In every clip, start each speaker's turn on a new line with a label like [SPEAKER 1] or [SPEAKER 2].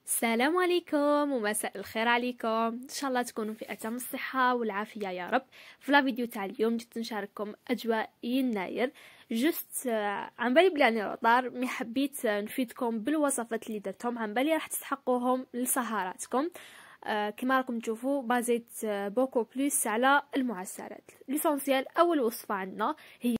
[SPEAKER 1] السلام عليكم ومساء الخير عليكم. ان شاء الله تكونوا في اتم الصحه والعافيه يا رب. في لا فيديو تاع اليوم جيت نشارككم اجواء يناير. جست عن بالي بلي راني روطار مي حبيت نفيدكم بالوصفات اللي درتهم، عن بالي راح تستحقوهم لسهراتكم. كما راكم تشوفوا بازيت بوكو بلوس على المعسلات. ليسونسيال اول وصفه عندنا هي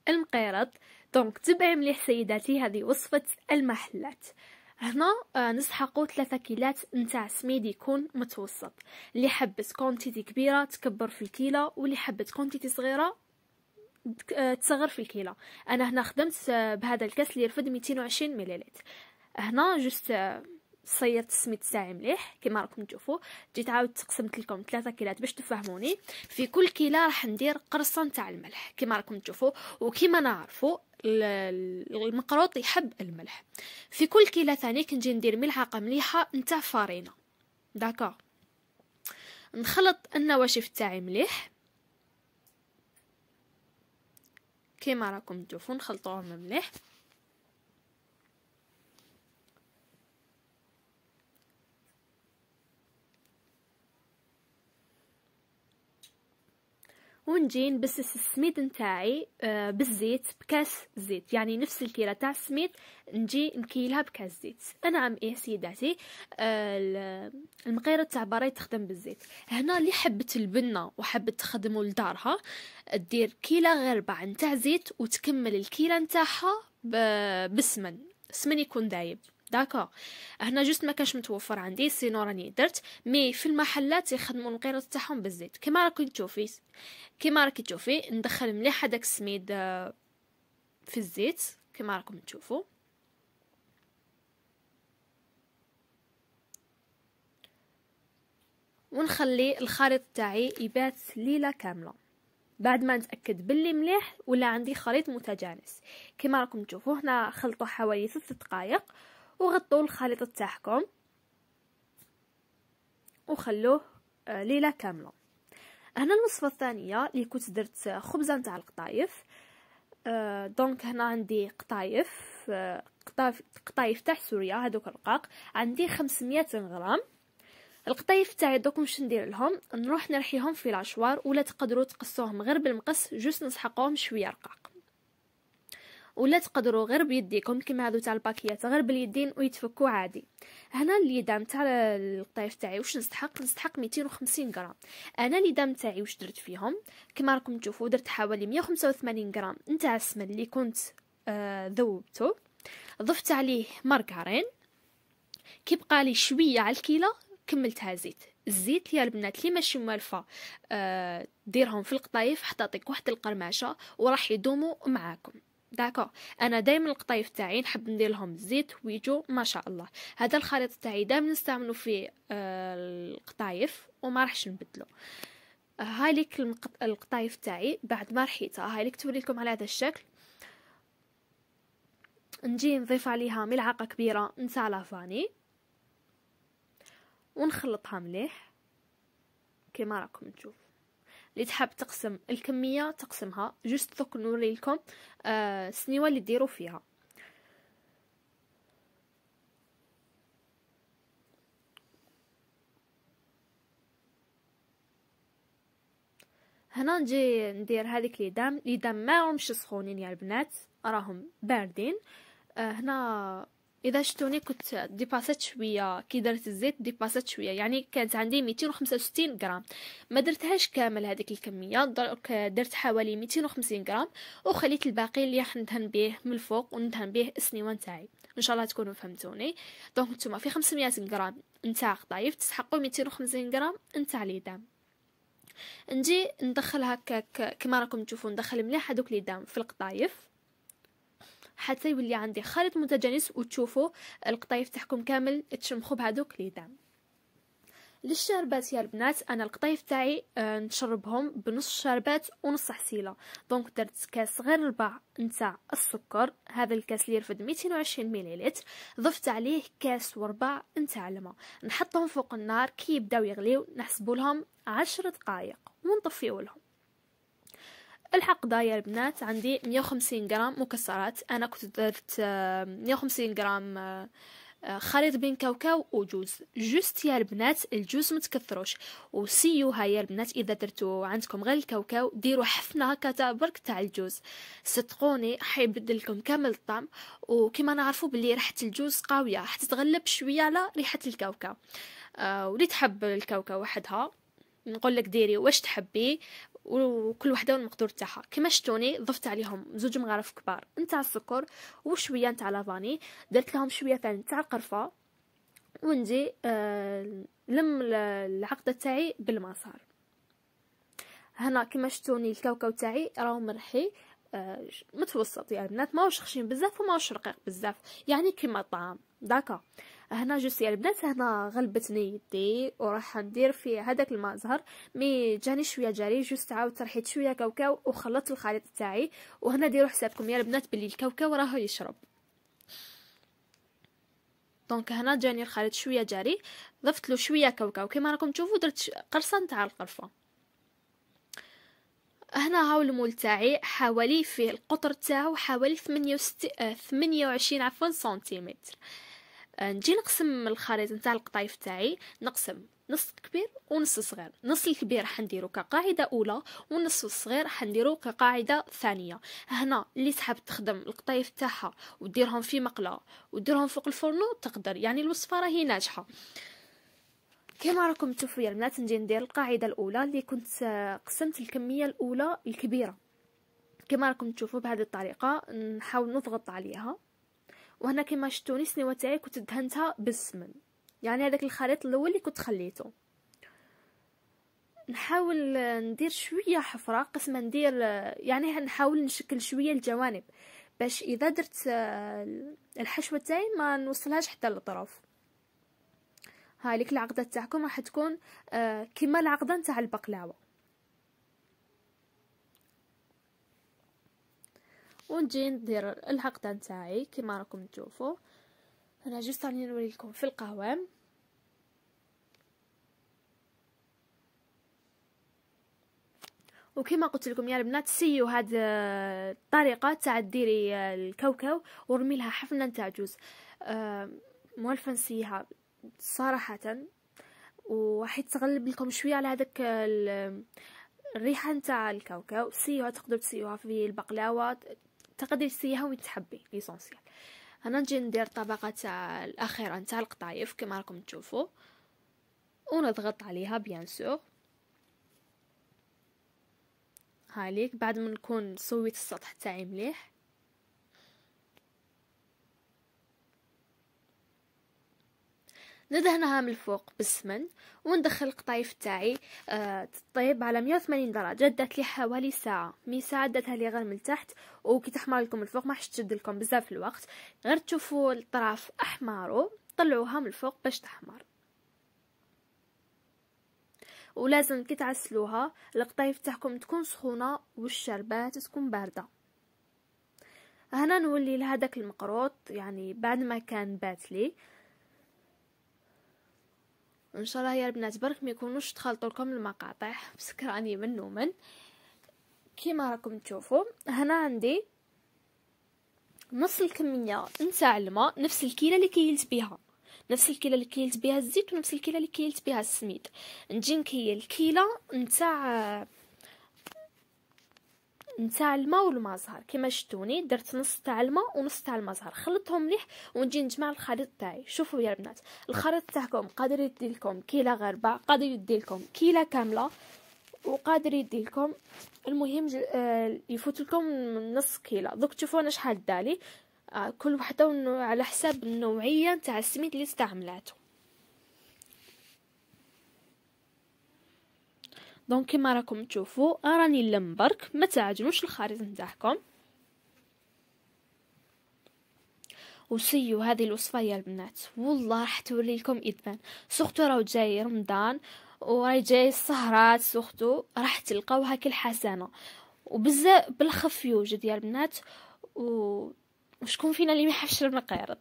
[SPEAKER 1] المقيرط. دونك تبعي مليح سيداتي، هذه وصفه المحلات. هنا نسحقوا 3 كيلات نتاع سميد يكون متوسط. اللي حبت كونتيتي كبيره تكبر في الكيله، واللي حبت كونتيتي صغيره تصغر في الكيله. انا هنا خدمت بهذا الكاس اللي يرفد 220 مليلتر. هنا جست صيرت السميد تاعي مليح كما راكم تشوفوا. جيت عاود قسمت لكم 3 كيلات باش تفهموني. في كل كيله راح ندير قرصه نتاع الملح كما راكم تشوفوا، وكما نعرفوا المقروط يحب الملح. في كل كيله ثاني كنجي ندير ملعقه مليحه نتاع فارينه. داكا نخلط النواشف تاعي مليح كما راكم تشوفوا، نخلطوهم مليح. ونجي نبسس السميد نتاعي بالزيت بكاس زيت، يعني نفس الكيله تاع السميد نجي نكيلها بكاس زيت. نعم ايه سيداتي، المقيرة تاع برا تخدم بالزيت. هنا اللي حبت البنه وحبت تخدمه لدارها دير كيله غير ربع نتاع زيت وتكمل الكيله نتاعها بالسمن. السمن يكون دايب. داكا هنا جوست ما كانش متوفر عندي، سينو راني درت. مي في المحلات يخدموا المقيرط تاعهم بالزيت كما راكم تشوفي. كما راكي تشوفي ندخل مليح هذاك السميد في الزيت كما راكم تشوفوا. ونخلي الخليط تاعي يبات ليله كامله بعد ما نتاكد باللي مليح ولا عندي خليط متجانس. كما راكم تشوفوا هنا خلطوا حوالي 3 دقائق وغطوا الخليط تاعكم وخلوه ليله كامله. هنا الوصفه الثانيه اللي كنت درت خبزه نتاع القطايف. دونك هنا عندي قطايف تاع سوريا، هذوك الرقاق عندي 500 غرام. القطايف تاعي دوك واش ندير لهم، نروح نرحيهم في لاشوار ولا تقدروا تقصوهم غير بالمقص، جوست نسحقوهم شويه رقاق، ولا تقدروا غير بيديكم كما هذو تاع الباكيات غير باليدين ويتفكوا عادي. هنا الليدام تاع القطايف تاعي واش نسحق 250 غرام. انا الليدام تاعي واش درت فيهم كما راكم تشوفوا، درت حوالي 185 غرام نتاع السمن اللي كنت ذوبته، ضفت عليه مارغرين. كي بقى لي شويه على الكيله كملتها زيت. الزيت يا البنات اللي ماشي موالفه ديرهم في القطايف حتى تعطيك واحد القرمشه وراح يدوموا معاكم. داكو انا دائما القطايف تاعي نحب ندير لهم الزيت ويجو ما شاء الله. هذا الخليط تاعي دائما نستعمله في القطايف وما راحش نبدله. هاي ليك القطايف تاعي بعد ما رحيتها، هاي ليك توريكم على هذا الشكل. نجي نضيف عليها ملعقه كبيره نتاع لافاني ونخلطها مليح كما راكم تشوفوا. اللي تحب تقسم الكميه تقسمها، جوست دوك نوري لكم السنيوه اللي ديروا فيها. هنا نجي ندير هذيك ليدام ما راهمش سخونين يا البنات، راهم باردين. هنا اذا شفتوني كنت ديباسات شويه كي درت الزيت، ديباسات شويه يعني كانت عندي 265 غرام، ما درتهاش كامل هذيك الكميه، درت حوالي 250 غرام وخليت الباقي اللي راح ندهن به من الفوق وندهن به السنيوه تاعي. ان شاء الله تكونوا فهمتوني. دونك نتوما في 500 غرام نتاع قطايف تسحقوا 250 غرام نتاع ليدام. نجي ندخل هكاك كما راكم تشوفوا، ندخل مليح هذوك ليدام في القطايف حتى يولي عندي خليط متجانس وتشوفوا القطايف تاعكم كامل تشمخوا بهذوك ليدام. للشربات يا البنات انا القطايف تاعي نشربهم بنص شربات ونص حسيله. دونك درت كاس غير ربع نتاع السكر، هذا الكاس اللي يرفد 220 مليلتر، ضفت عليه كاس وربع نتاع الماء، نحطهم فوق النار كي يبداو يغليو نحسبوا لهم 10 دقائق ونطفيو لهم. الحقدة يا البنات عندي 150 غرام مكسرات. انا كنت درت 150 غرام خليط بين كاوكاو وجوز جوست يا البنات. الجوز متكثروش، وسيوها يا البنات. اذا درتو عندكم غير الكاوكاو ديروا حفنه هكا برك تاع الجوز، صدقوني حيبدل لكم كامل الطعم. وكما نعرفوا باللي ريحه الجوز قويه، حتتغلب شويه على ريحه الكاوكاو. ولي تحب الكاوكاو وحدها نقول لك ديري واش تحبي، وكل وحده والمقدور تاعها. كما شتوني ضفت عليهم 2 مغارف كبار نتاع السكر وشويه نتاع لافاني، درت لهم شويه ثاني نتاع القرفه، ونجي لم العقده تاعي بالمسار. هنا كما شتوني الكاوكاو تاعي راهو مرحي متوسط يا البنات، ماهوش خشين بزاف وماهوش رقيق بزاف، يعني كيما الطعام داكا. هنا جوست يا البنات هنا غلبتني يدي وراح ندير في هذاك المزهر. مي جاني شويه جاري جوست عاود رحيت شويه كاوكاو وخلطت الخليط تاعي. وهنا ديروا حسابكم يا البنات باللي الكاوكاو راهو يشرب. دونك هنا جاني الخليط شويه جاري، ضفت له شويه كاوكاو كما راكم تشوفوا، درت قرصه نتاع القرفه. هنا هاو المول تاعي حوالي فيه القطر تاعو حوالي 28 سنتيمتر. نجي نقسم الخليط نتاع القطايف تاعي، نقسم نص كبير ونص صغير. نص الكبير راح نديرو كقاعده اولى، ونص الصغير راح نديرو كقاعده ثانيه. هنا اللي تحب تخدم القطايف تاعها وديرهم في مقله وديرهم فوق الفرن تقدر، يعني الوصفه راهي ناجحه. كما راكم تشوفوا يا البنات نجي ندير القاعده الاولى اللي كنت قسمت الكميه الاولى الكبيره. كما راكم تشوفوا بهذه الطريقه نحاول نضغط عليها. وهنا كما شفتوني السنيوه تاعي كنت دهنتها بالسمن، يعني هذاك الخليط الاول اللي كنت خليته. نحاول ندير شويه حفره قسما ندير، يعني نحاول نشكل شويه الجوانب باش اذا درت الحشوه تاعي ما نوصلهاش حتى للطرف. هاي ليك العقده تاعكم راح تكون كما العقده نتاع البقلاوه. ونجي ندير العقده نتاعي كما راكم تشوفوا. انا جوست راني نوريلكم في القوام. وكما قلت لكم يا البنات سيو هاد الطريقه تاع ديري الكاوكاو ورمي لها حفنه نتاع جوز. موالفه نسيها صراحه، وراح تغلب لكم شويه على هذاك الريحه نتاع الكاوكاو. سيوها تقدر تسيوها في البقلاوه، تقدري تسيها وين تحبي ليسونسيال. انا نجي ندير الطبقه تاع الاخيره نتاع القطايف كما راكم تشوفوا، ونضغط عليها بيان سور. هاليك بعد ما نكون سويت السطح تاعي مليح. ندهنها من الفوق بالسمن وندخل القطايف تاعي تطيب على 180 درجه. دات لي حوالي ساعه، ساعه داتها لي غير من تحت. وكي تحمر لكم الفوق ما حش تشد لكم بزاف الوقت، غير تشوفوا الطراف احمروا طلعوها من الفوق باش تحمر. ولازم كي تعسلوها القطايف تاعكم تكون سخونه والشربات تكون بارده. هنا نولي لهداك المقروط يعني بعد ما كان بات لي. ان شاء الله يا البنات برك ما يكونوش تخلطوا لكم المقاطع بسكراني من ومن. كيما راكم تشوفوا هنا عندي نص الكميه نتاع الماء، نفس الكيله اللي كيلت بها، نفس الكيله اللي كيلت بها الزيت ونفس الكيله اللي كيلت بها السميد. نجي نكيل كيله نتاع الماء والمزهر. كما شفتوني درت نص تاع الماء ونص تاع المزهر، خلطهم مليح ونجي نجمع الخليط تاعي. شوفوا يا البنات الخليط تاعكم قادر يدي لكم كيله غير ربع، قادر يدي لكم كيله كامله، وقادر يدي لكم المهم يفوت لكم نص كيله. دوك تشوفوا انا شحال دالي، كل وحده على حساب النوعيه تاع السميد اللي استعملاته. دونك كما راكم تشوفوا راني نلم برك، ما تعجنوش الخليط نتاعكم. وسيو هذه الوصفه يا البنات والله راح توري لكم ادمان، سورتو راهو جاي رمضان وراي جاي السهرات، سورتو راح تلقاو هاك الحسنه وبزاف بالخف يوجد يا البنات. وشكون فينا اللي ما يحبش المقيرط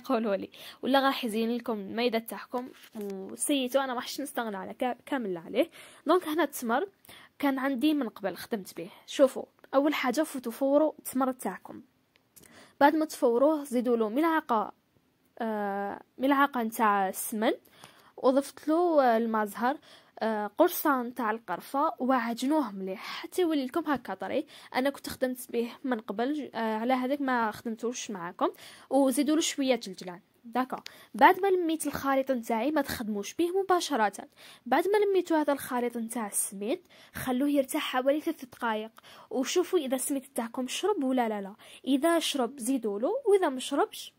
[SPEAKER 1] قولوا لي، ولا راح يزين لكم المايده تاعكم. وسيتو انا ما راحش نستغنى على كامل عليه. دونك هنا التمر كان عندي من قبل خدمت به. شوفوا اول حاجه فوتوا فوروا التمر تاعكم، بعد ما تفوروه زيدوا له ملعقه ملعقه نتاع السمن، وضفت له الماء زهر، قرصه نتاع القرفه، وعجنوه مليح حتى يولي لكم هكا طري. انا كنت خدمت به من قبل، على هذاك ما خدمتوش معكم. وزيدوا له شويه جلجلان. داكا بعد ما لميت الخليط نتاعي ما تخدموش به مباشره. بعد ما لميتوا هذا الخليط نتاع السميد خلوه يرتاح حوالي 3 دقائق، وشوفوا اذا السميد تاعكم شرب ولا لا. اذا شرب زيدوا له، واذا ما شربش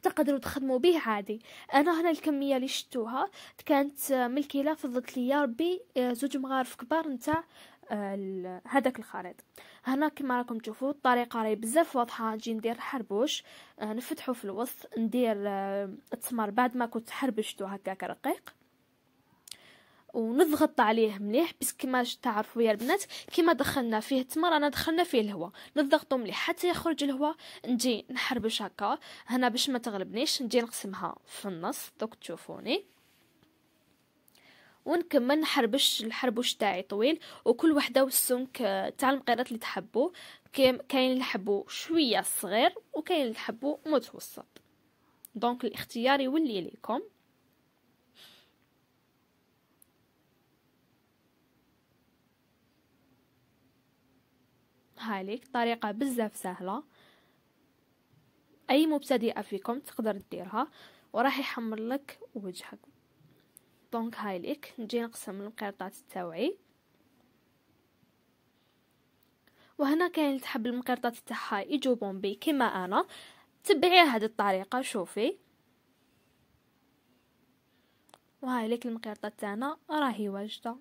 [SPEAKER 1] تقدروا تخدموا به عادي. انا هنا الكميه اللي شفتوها كانت من الكيله، فضلت لي يا ربي 2 مغارف كبار نتاع هذاك الخليط. هنا كما راكم تشوفوا الطريقه راهي بزاف واضحه. نجي ندير حربوش، نفتحه في الوسط، ندير التمر بعد ما كنت حربشته هكاك رقيق، ونضغط عليه مليح. بس كما تعرفوا يا البنات، كما دخلنا فيه التمر انا دخلنا فيه الهواء، نضغطوا مليح حتى يخرج الهواء. نجي نحربش هكا هنا باش ما تغلبنيش، نجي نقسمها في النص دوك تشوفوني، ونكمل نحربش. الحربوش تاعي طويل، وكل وحده والسمك تاع المقيرات اللي تحبوا. كاين اللي يحبوا شويه صغير، وكاين اللي يحبوا متوسط، دونك الاختيار يولي ليكم. هاليك طريقه بزاف سهله، اي مبتدئه فيكم تقدر ديرها، وراح يحمر لك وجهك. دونك هايليك نجي نقسم المقيرطات تاوعي. وهنا كاين اللي تحب المقيرطات تاعها يجو بومبي كما انا، تبعي هذه الطريقه شوفي. وهايليك المقيرطات تاعنا راهي واجده.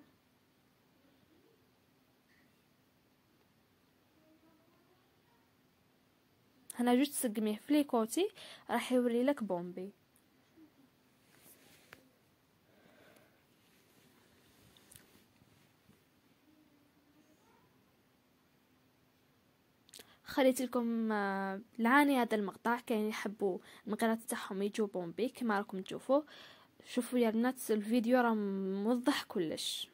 [SPEAKER 1] هنا جوج تسقميه في لي كوتي راح يوري لك بومبي. خليت لكم لعاني هذا المقطع. كاين يحبوا المقيرات تاعهم يجوا بومبي كما راكم تشوفوا. شوفوا يا البنات الفيديو راه موضح كلش.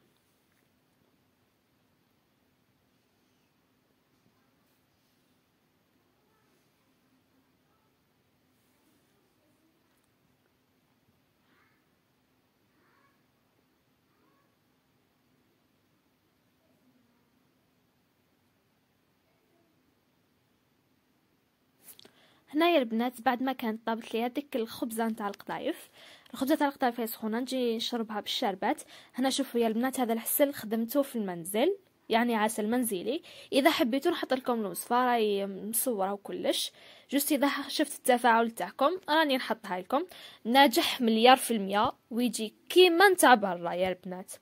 [SPEAKER 1] هنا يا البنات بعد ما كانت طابت لي هذيك الخبزه نتاع القطايف، الخبزه تاع القطايف هي سخونه، نجي نشربها بالشربات. هنا شوفوا يا البنات هذا العسل خدمته في المنزل، يعني عسل منزلي. اذا حبيتوا نحط لكم الوصفه راهي مصوره وكلش، جوست اذا شفت التفاعل تاعكم راني نحطها لكم. ناجح 100%، ويجي كيما نتاع برا يا البنات.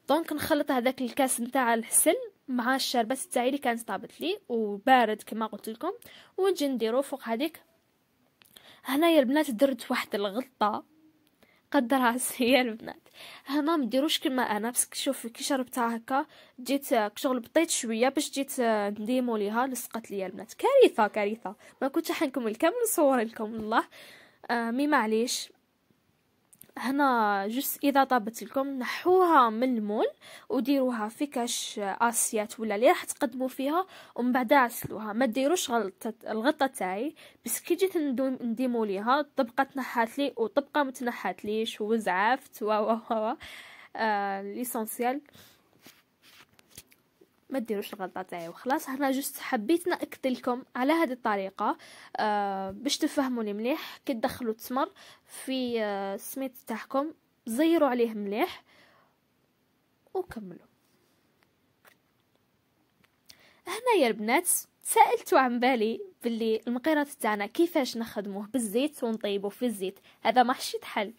[SPEAKER 1] دونك نخلط هذاك الكاس نتاع العسل مع الشربات تاعي اللي كانت طابت لي وبارد كما قلت لكم، ونجي نديرو فوق هذيك. هنا يا البنات درت واحد الغلطه قد راسي يا البنات. هنا ما ديروش كما انا، بس شوفي كي شربتها هكا جيت شغل بطيت شويه باش جيت نديمو ليها، لصقت لي يا البنات. كارثه كارثه، ما كنتش حنكمل كامل نصور لكم والله. مي معليش. هنا جس اذا طابت لكم نحوها من المول وديروها في كاش اسيات ولا اللي راح تقدموا فيها، ومن بعد عسلوها. ما ديروش الغطه تاعي، بس كي جيت نديمو ليها طبقه تنحات لي وطبقه متنحات ليش وزعفت و ليسونسيال. ما ديروش الغلطه تاعي وخلاص. هنا جست حبيت ناكد لكم على هذه الطريقه باش تفهموني مليح. كي تدخلوا التمر في السميد تاعكم زيروا عليه مليح وكملوا. هنا يا البنات سألتوا عن بالي باللي المقيرات تاعنا كيفاش نخدموه بالزيت ونطيبوه في الزيت. هذا محشي حل.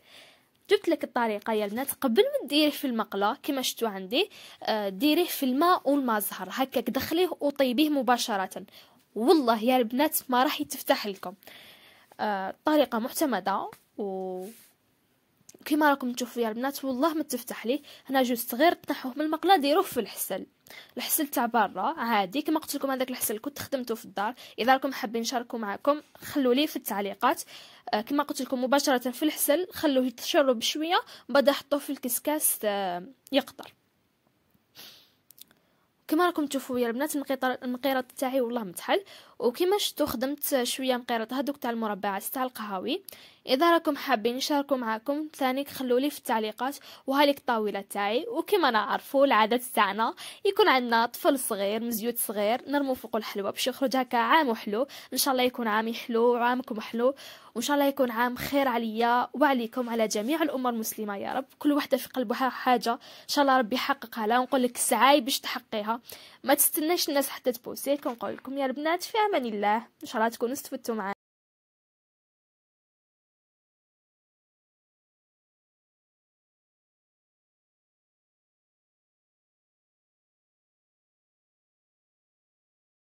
[SPEAKER 1] جبت لك الطريقه يا البنات. قبل ما ديريه في المقله كما شفتوا عندي، ديريه في الماء والماء زهر هكاك، دخليه وطيبيه مباشره. والله يا البنات ما راح يتفتح لكم. طريقه معتمده، و كما راكم تشوفوا يا البنات والله ما تفتح لي. هنا جوست غير تنحوه من المقله ديروه في الحسل تاع برا عادي. كما قلت لكم هذاك الحسل كنت خدمته في الدار. اذا راكم حابين نشاركوا معكم خلوا لي في التعليقات. كما قلت لكم مباشره في الحسل خلوه يتشرب شويه، بعد حطوه في الكسكاس يقطر. كما راكم تشوفوا يا البنات المقيرات تاعي والله متحل. وكما شفتوا خدمت شويه مقيرات هذوك تاع المربعات تاع القهاوي. اذا راكم حابين نشاركوا معكم ثاني خلولي في التعليقات. وهاليك الطاوله تاعي، وكما نعرفوا العادات تاعنا يكون عندنا طفل صغير مزيود صغير نرمو فوق الحلوه باش يخرج هكا عام حلو. ان شاء الله يكون عامي حلو وعامكم حلو، وان شاء الله يكون عام خير عليا وعليكم على جميع الامه المسلمه يا رب. كل وحده في قلبها حاجه ان شاء الله ربي يحققها لها، ونقول لك سعاي باش تحقيها. ما تستناش الناس حتى تبوسيك. ونقول لكم يا البنات في امان الله، ان شاء الله تكونوا استفدتوا معايا.